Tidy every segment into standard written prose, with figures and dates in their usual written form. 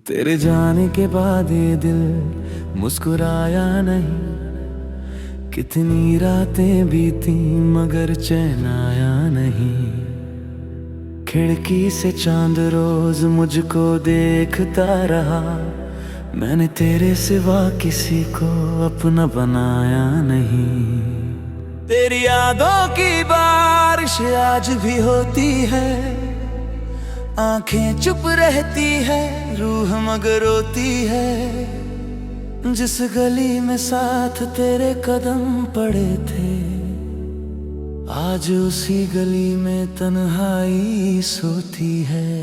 तेरे जाने के बाद ये दिल मुस्कुराया नहीं। कितनी रातें बीती मगर चैन आया नहीं। खिड़की से चांद रोज मुझको देखता रहा। मैंने तेरे सिवा किसी को अपना बनाया नहीं। तेरी यादों की बारिश आज भी होती है। आंखें चुप रहती है, रूह मगर रोती है। जिस गली में साथ तेरे कदम पड़े थे, आज उसी गली में तन्हाई सोती है।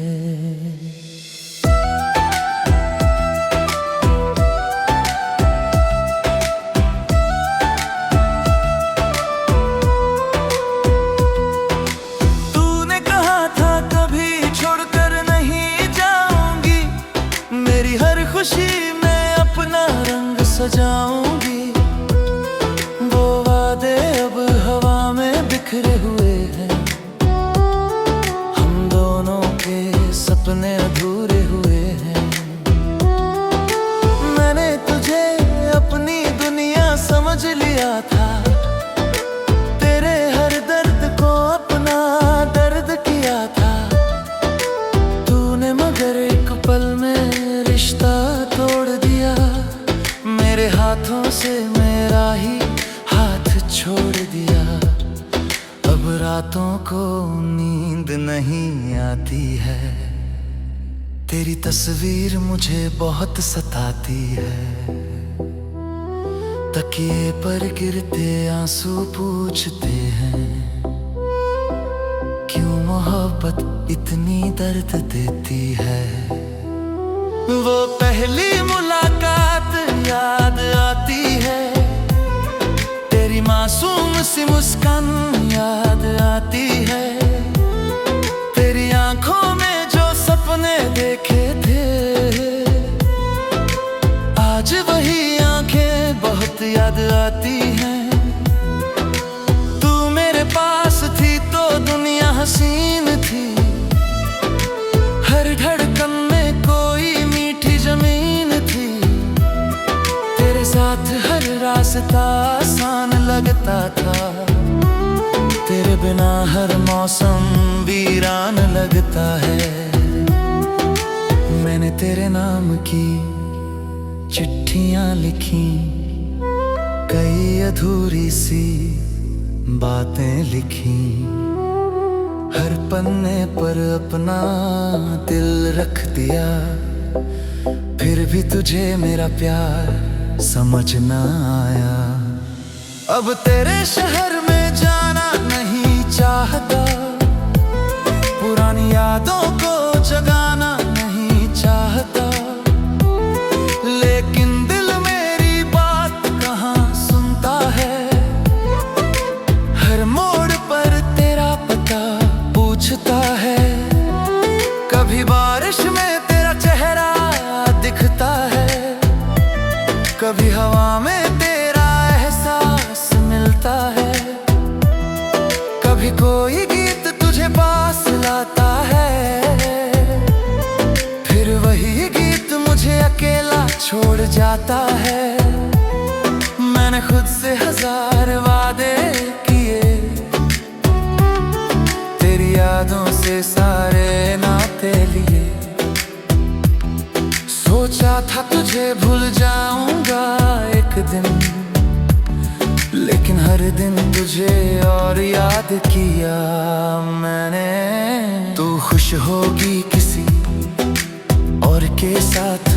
खुशी में अपना रंग सजाऊंगी। वो वादे अब हवा में बिखरे हुए हैं। हम दोनों के सपने अधूरे हुए हैं। मैंने तुझे अपनी दुनिया समझ लिया था। तेरे हर दर्द को अपना दर्द किया था। तूने मगर एक पल में रिश्ता तोड़ दिया। मेरे हाथों से मेरा ही हाथ छोड़ दिया। अब रातों को नींद नहीं आती है। तेरी तस्वीर मुझे बहुत सताती है। तकिए पर गिरते आंसू पूछते हैं, क्यों मोहब्बत इतनी दर्द देती है। वो पहली मुलाकात याद आती है। तेरी मासूम सी मुस्कान याद आती है। तेरी आंखों में जो सपने देखे थे, आज वही आंखें बहुत याद आती हैं। तू मेरे पास थी तो दुनिया हसीन थी। हर धड़कन में कोई मीठी जमीन थी। तेरे साथ हर रास्ता आसान लगता था। तेरे बिना हर मौसम वीरान लगता है। मैंने तेरे नाम की चिट्ठियां लिखी, कई अधूरी सी बातें लिखी। हर पन्ने पर अपना दिल रख दिया। फिर भी तुझे मेरा प्यार समझ न आया। अब तेरे शहर में जाना नहीं चाहता। पुरानी यादों को जगाना नहीं चाहता। लेकिन दिल मेरी बात कहाँ सुनता है। हर मोड़ पर तेरा पता पूछता है। कभी बारिश में तेरा चेहरा दिखता है। कभी हवा में तेरा एहसास मिलता है। कभी कोई गीत तुझे पास लाता है। फिर वही गीत मुझे अकेला छोड़ जाता है। मैंने खुद से 1000 वादे किए। तेरी यादों से सारे नाते लिए। सोचा था तुझे भूल जाऊंगा एक दिन, लेकिन हर दिन तुझे और याद किया मैंने। तू खुश होगी किसी और के साथ,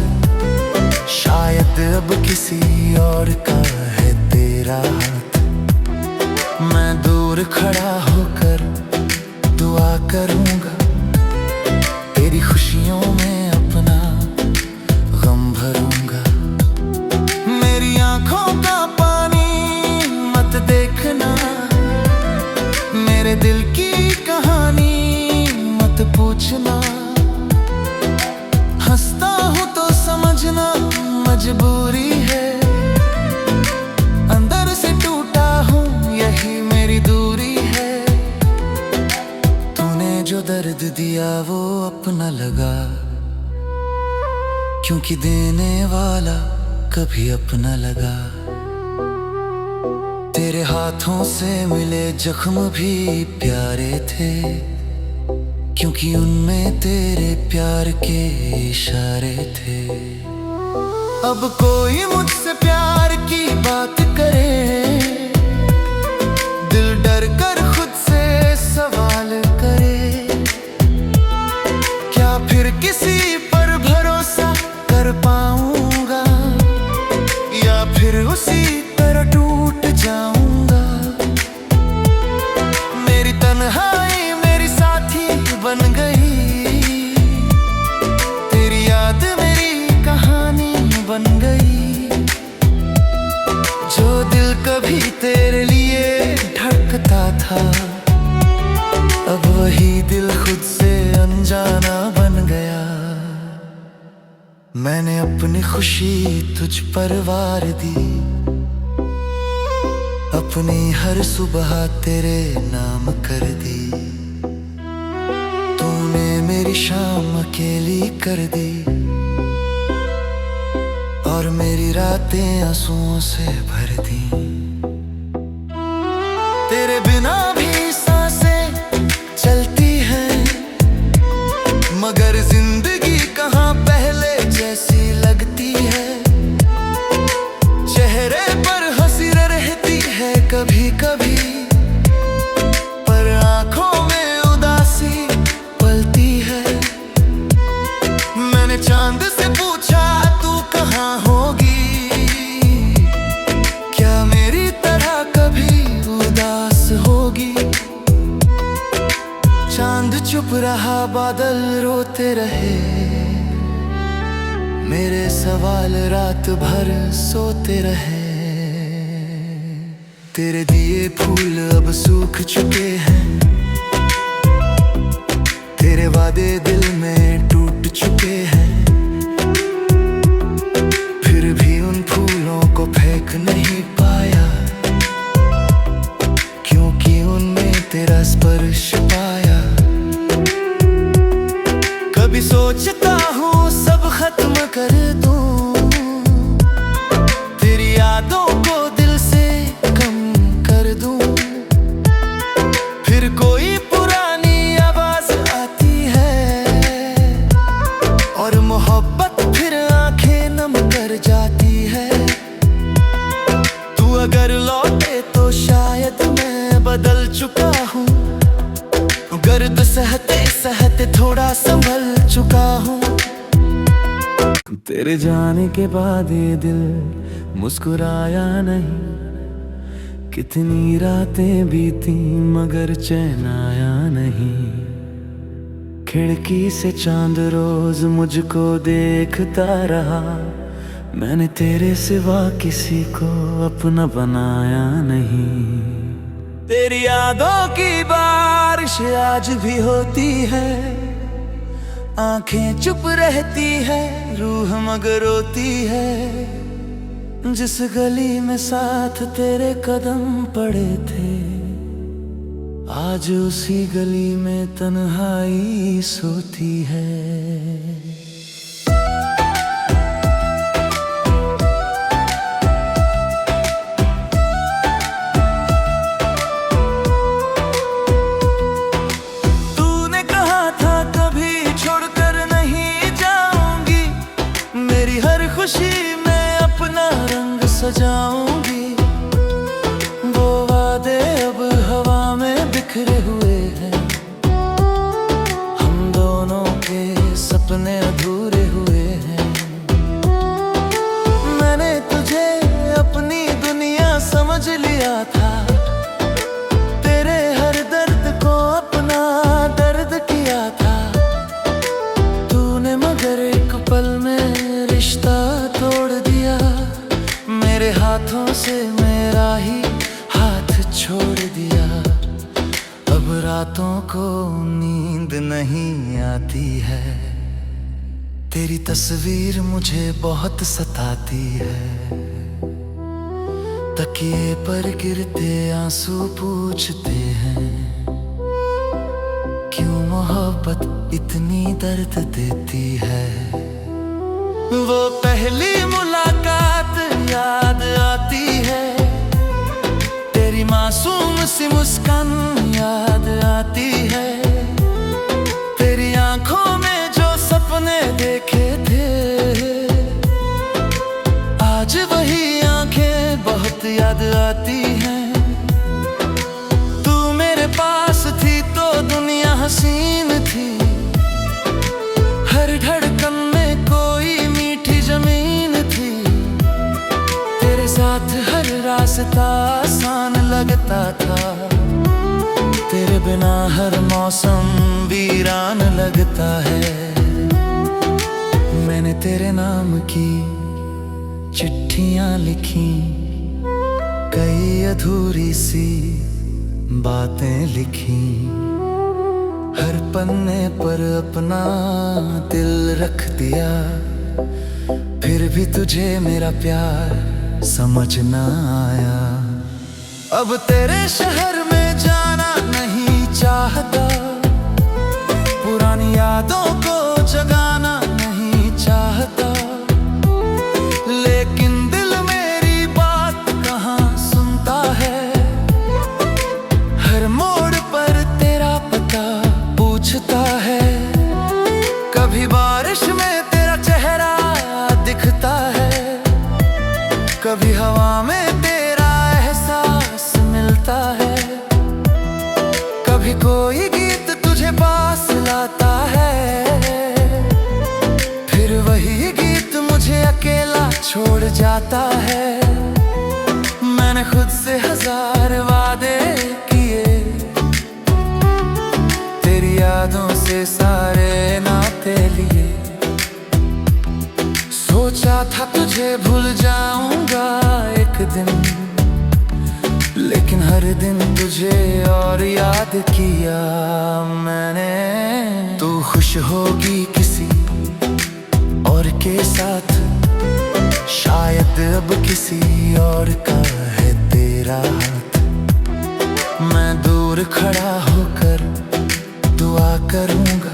शायद अब किसी और का है तेरा हाथ। मैं दूर खड़ा होकर दुआ करूंगा। तेरी खुशियों में अपना गम भरूंगा। मेरी आंखों का पानी मत देखना। मेरे दिल की कहानी मत पूछना। हंसता हूँ तो समझना मजबूरी है। अंदर से टूटा हूँ यही मेरी दूरी है। दर्द दिया वो अपना लगा। क्योंकि देने वाला कभी अपना लगा। तेरे हाथों से मिले जख्म भी प्यारे थे, क्योंकि उनमें तेरे प्यार के इशारे थे। अब कोई मुझसे प्यार की बात करे, दिल डर कर खुद से सवाल करे, क्या फिर किसी पर भरोसा कर पाऊंगा, या फिर उसी तरह टूट जाऊंगा। मेरी तन्हाई मेरी साथी बन गई, तेरी याद मेरी कहानी बन गई। जो दिल कभी तेरे लिए धड़कता था, अब वही दिल खुद से अनजाना बन गया। मैंने अपनी खुशी तुझ पर वार दी, अपनी हर सुबह तेरे नाम कर दी। तूने मेरी शाम अकेली कर दी, और मेरी रातें आंसुओं से भर दी। तेरे बिना भी सांसें चलती हैं, मगर जिंदगी कहाँ पहले जैसी लगती है। चेहरे पर हंसी रहती है कभी कभी, पर आंखों में उदासी पलती है। मैंने चांद से पूछा तू कहाँ होगी, क्या मेरी तरह कभी उदास होगी। चांद चुप रहा, बादल रोते रहे, मेरे सवाल रात भर सोते रहे। तेरे दिए फूल अब सूख चुके हैं, तेरे वादे दिल में टूट चुके हैं। फिर भी उन फूलों को फेंक नहीं पाया, क्योंकि उनमें तेरा स्पर्श पाया। कभी सोचता हूँ सब खत्म कर दूं, तेरी यादों को दिल से कम कर दूं। फिर कोई पुरानी आवाज आती है, और मोहब्बत फिर आंखें नम कर जाती है। तू अगर लौटे तो शायद मैं बदल चुका हूँ, गर्द सहते सहते थोड़ा संभल चुका हूँ। तेरे जाने के बाद ये दिल मुस्कुराया नहीं, कितनी रातें बीती मगर चैन आया नहीं। खिड़की से चांद रोज मुझको देखता रहा, मैंने तेरे सिवा किसी को अपना बनाया नहीं। तेरी यादों की बारिश आज भी होती है, आंखें चुप रहती है, रूह मगर रोती है। जिस गली में साथ तेरे कदम पड़े थे, आज उसी गली में तन्हाई सोती है। खुशी में अपना रंग सजाऊंगी, वो वादे अब हवा में बिखरे हुए हैं। हम दोनों के सपने अधूरे हुए हैं। मैंने तुझे अपनी दुनिया समझ लिया था, तेरे हर दर्द को अपना दर्द किया था। तूने मगर एक पल में रिश्ता तोड़ दिया, मेरे हाथों से मेरा ही हाथ छोड़ दिया। अब रातों को नींद नहीं आती है, तेरी तस्वीर मुझे बहुत सताती है। तकिए पर गिरते आंसू पूछते हैं, क्यों मोहब्बत इतनी दर्द देती है। वो पहली मुलाकात याद आती है, तेरी मासूम सी मुस्कान याद आती है, तेरी आंखों में जो सपने देखे थे, आज वही आंखें बहुत याद आती हैं। तू मेरे पास थी तो दुनिया हसीन थी, हर धड़कन में कोई मीठी जमीन थी, तेरे साथ हर रास्ता आसान लगता था, तेरे बिना हर मौसम वीरान लगता है। मैंने तेरे नाम की चिट्ठियां लिखी, कई अधूरी सी बातें लिखी, हर पन्ने पर अपना दिल रख दिया, फिर भी तुझे मेरा प्यार समझ न आया। अब तेरे शहर में जाना नहीं चाहता, पुरानी यादों को जगाना नहीं चाहता, लेकिन दिल मेरी बात कहाँ सुनता है, हर मोड़ पर तेरा पता पूछता है। कभी बारिश में तेरा चेहरा दिखता है, कभी हवा में तेरा एहसास मिलता है, कभी कोई गीत तुझे पास लाता है, फिर वही गीत मुझे अकेला छोड़ जाता है। मैंने खुद से 1000 वादे किए, तेरी यादों से सारे नाते लिए, सोचा था तुझे भूल जाऊंगा एक दिन, लेकिन हर दिन तुझे और याद किया मैंने। तू खुश होगी किसी और के साथ, शायद अब किसी और का है तेरा हाथ, मैं दूर खड़ा होकर दुआ करूंगा,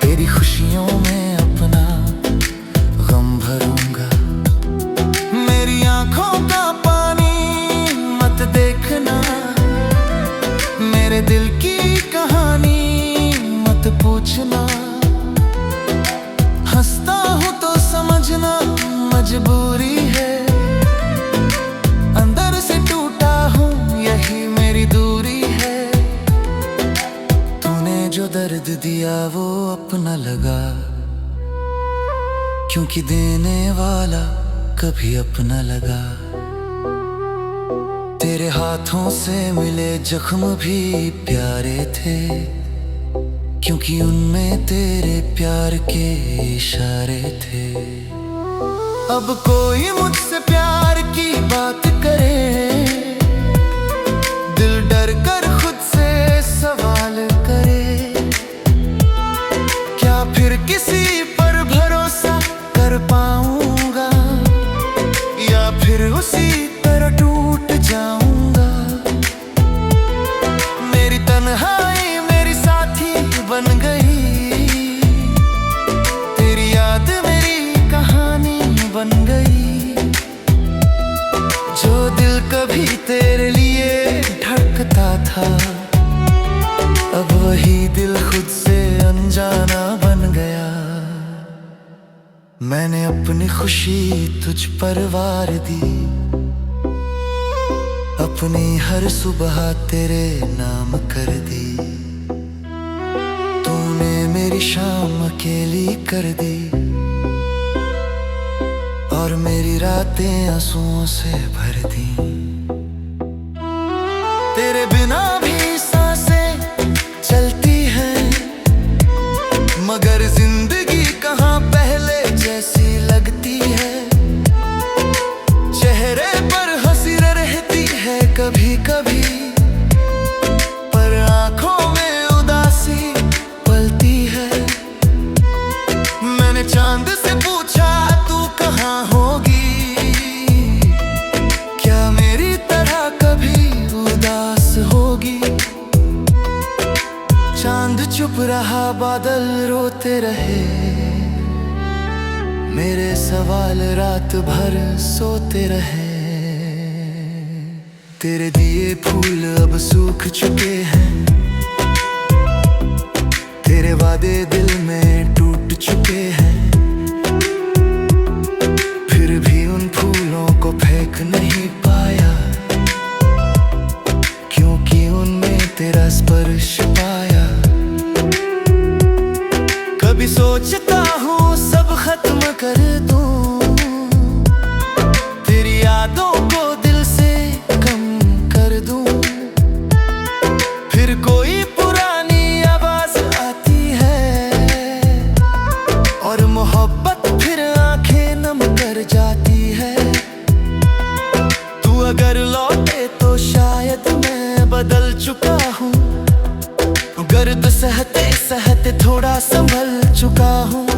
तेरी खुशियों में अपना गम भरूंगा। मेरी आंखों का पानी मत देखना, मेरे दिल की कहानी मत पूछना, हंसता हूँ तो समझना मजबूरी है, अंदर से टूटा हूँ यही मेरी दूरी है। तूने जो दर्द दिया वो अपना लगा, क्योंकि देने वाला कभी अपना लगा। तेरे हाथों से मिले जख्म भी प्यारे थे, क्योंकि उनमें तेरे प्यार के इशारे थे। अब कोई मुझसे प्यार की बात करे, दिल डर कर खुद से सवाल करे, क्या फिर किसी पर भरोसा कर पाऊंगा, या फिर उसी तरह टूट जाऊंगा। मेरी तन्हाई मेरी साथी बन गई, तेरी याद मेरी कहानी बन गई, जो दिल कभी तेरे लिए धड़कता था, अब वही दिल खुद से अनजाना बन गया। मैंने अपनी खुशी तुझ पर वार दी, अपनी हर सुबह तेरे नाम कर दी, तूने मेरी शाम अकेली कर दी, और मेरी रातें आंसुओं से भर दी। तेरे बिना भी सांसें चलती हैं, मगर जिंदगी कहाँ पहले जैसी लगती है। चेहरे पर हंसी रहती है कभी कभी, पर आंखों में उदासी पलती है। मैंने चांद से पूछा तू कहाँ होगी, क्या मेरी तरह कभी उदास होगी। चांद चुप रहा, बादल रोते रहे, मेरे सवाल रात भर सोते रहे। तेरे दिए फूल अब सूख चुके हैं, तेरे वादे दिल में टूट चुके हैं। फिर भी उन फूलों को फेंक नहीं पाया, क्योंकि उनमें तेरा स्पर्श पाया। कभी सोचता हूँ सब खत्म कर दूं, तेरी यादों को दिल से कम कर दूं। फिर कोई पुरानी आवाज आती है और मोहब्बत फिर आंखें नम कर जाती है। तू अगर लौटे तो शायद मैं बदल चुका हूँ, गर्द सहते सहते थोड़ा संभल चुका हूँ।